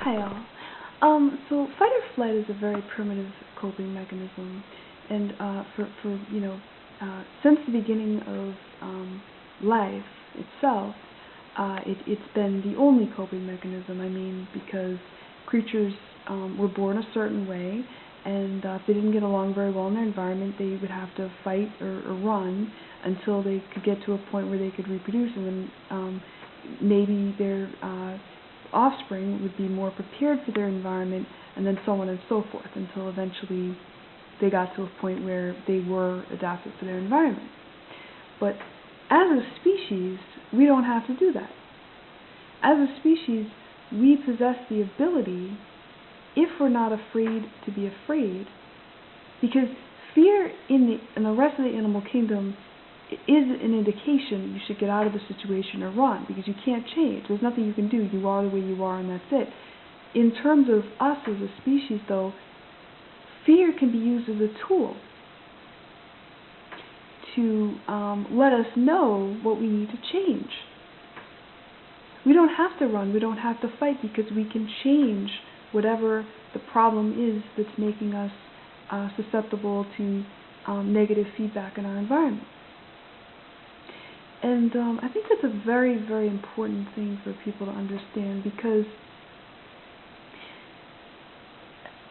Hi all. So fight or flight is a very primitive coping mechanism, and since the beginning of life itself, it's been the only coping mechanism. I mean, because creatures were born a certain way, and if they didn't get along very well in their environment, they would have to fight or run until they could get to a point where they could reproduce, and then maybe their offspring would be more prepared for their environment, and then so on and so forth, until eventually they got to a point where they were adapted to their environment. But as a species, we don't have to do that. As a species, we possess the ability, if we're not afraid, to be afraid, because fear in the rest of the animal kingdom is an indication you should get out of the situation or run, because you can't change. There's nothing you can do. You are the way you are, and that's it. In terms of us as a species, though, fear can be used as a tool to let us know what we need to change. We don't have to run. We don't have to fight, because we can change whatever the problem is that's making us susceptible to negative feedback in our environment. And I think that's a very, very important thing for people to understand, because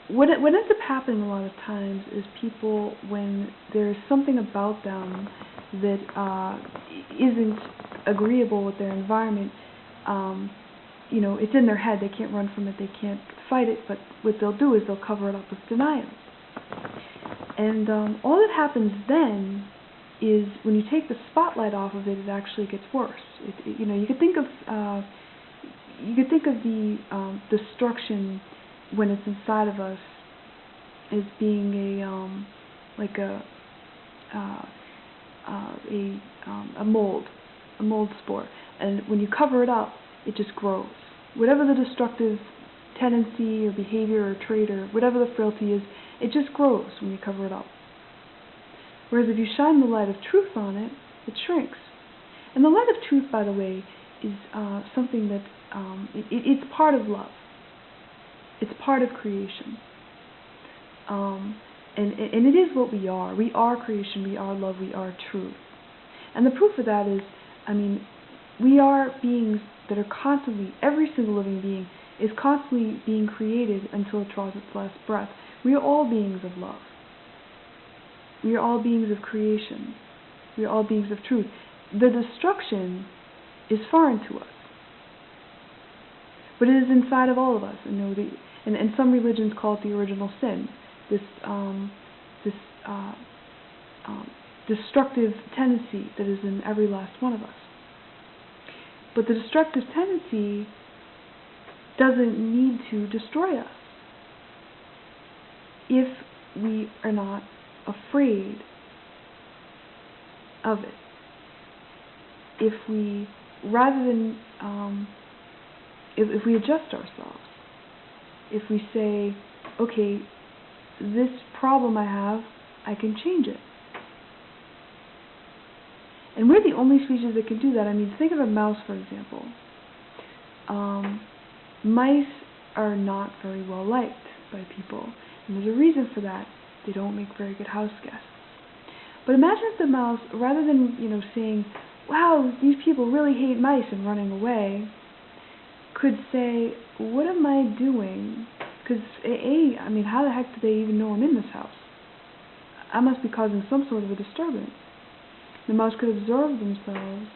what ends up happening a lot of times is people, when there's something about them that isn't agreeable with their environment, it's in their head. They can't run from it. They can't fight it. But what they'll do is they'll cover it up with denial. And all that happens then is, when you take the spotlight off of it, it actually gets worse. You could think of the destruction when it's inside of us as being a mold spore, and when you cover it up, it just grows. Whatever the destructive tendency or behavior or trait or whatever the frailty is, it just grows when you cover it up. Whereas if you shine the light of truth on it, it shrinks. And the light of truth, by the way, is something that it's part of love. It's part of creation. And it is what we are. We are creation. We are love. We are truth. And the proof of that is, we are beings that are constantly, every single living being is constantly being created until it draws its last breath. We are all beings of love. We are all beings of creation. We are all beings of truth. The destruction is foreign to us, but it is inside of all of us. And some religions call it the original sin, this destructive tendency that is in every last one of us. But the destructive tendency doesn't need to destroy us if we are not afraid of it. If we, rather than, if we adjust ourselves, if we say, okay, this problem I have, I can change it. And we're the only species that can do that. Think of a mouse, for example. Mice are not very well liked by people, and there's a reason for that. They don't make very good house guests. But imagine if the mouse, rather than saying, wow, these people really hate mice, and running away, could say, what am I doing? Because how the heck do they even know I'm in this house? I must be causing some sort of a disturbance. The mouse could observe themselves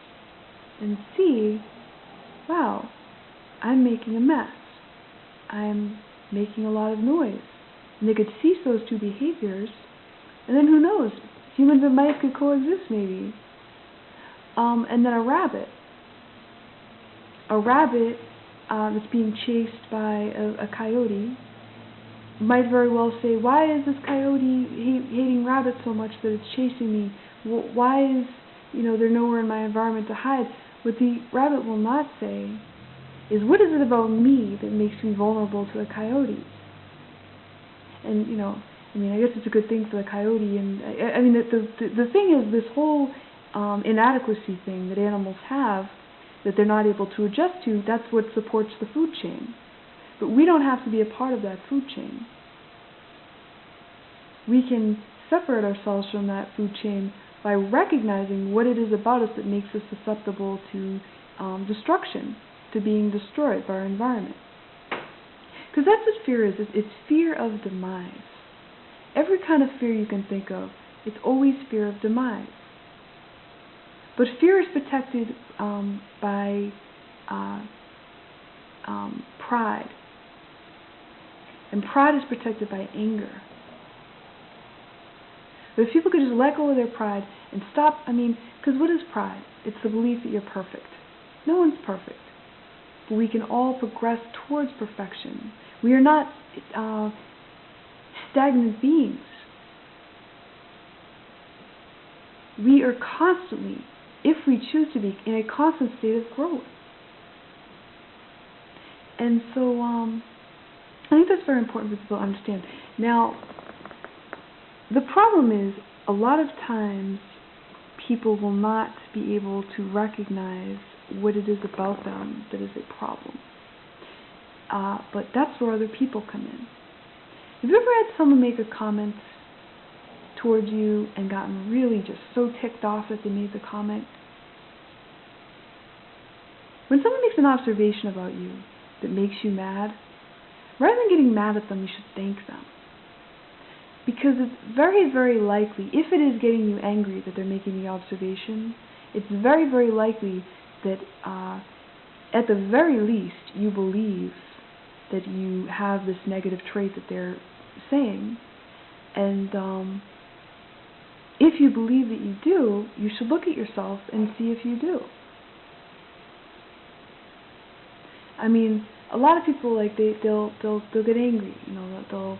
and see, wow, I'm making a mess. I'm making a lot of noise. And they could cease those two behaviors, and then who knows, humans and mice could coexist maybe. And then a rabbit that's being chased by a coyote might very well say, why is this coyote hating rabbits so much that it's chasing me? Why is, there nowhere in my environment to hide? What the rabbit will not say is, what is it about me that makes me vulnerable to the coyote? And, I guess it's a good thing for the coyote. And the thing is, this whole inadequacy thing that animals have, that they're not able to adjust to, that's what supports the food chain. But we don't have to be a part of that food chain. We can separate ourselves from that food chain by recognizing what it is about us that makes us susceptible to destruction, to being destroyed by our environment. Because that's what fear is. It's fear of demise. Every kind of fear you can think of, it's always fear of demise. But fear is protected by pride. And pride is protected by anger. But if people could just let go of their pride and stop, because what is pride? It's the belief that you're perfect. No one's perfect. But we can all progress towards perfection. We are not stagnant beings. We are constantly, if we choose to be, in a constant state of growth. And so I think that's very important for people to understand. Now, the problem is, a lot of times people will not be able to recognize what it is about them that is a problem. But that's where other people come in. Have you ever had someone make a comment towards you and gotten really just so ticked off that they made the comment? When someone makes an observation about you that makes you mad, rather than getting mad at them, you should thank them. Because it's very, very likely, if it is getting you angry that they're making the observation, it's very, very likely that at the very least you believe that you have this negative trait that they're saying. And if you believe that you do, you should look at yourself and see if you do. A lot of people, they'll get angry, they'll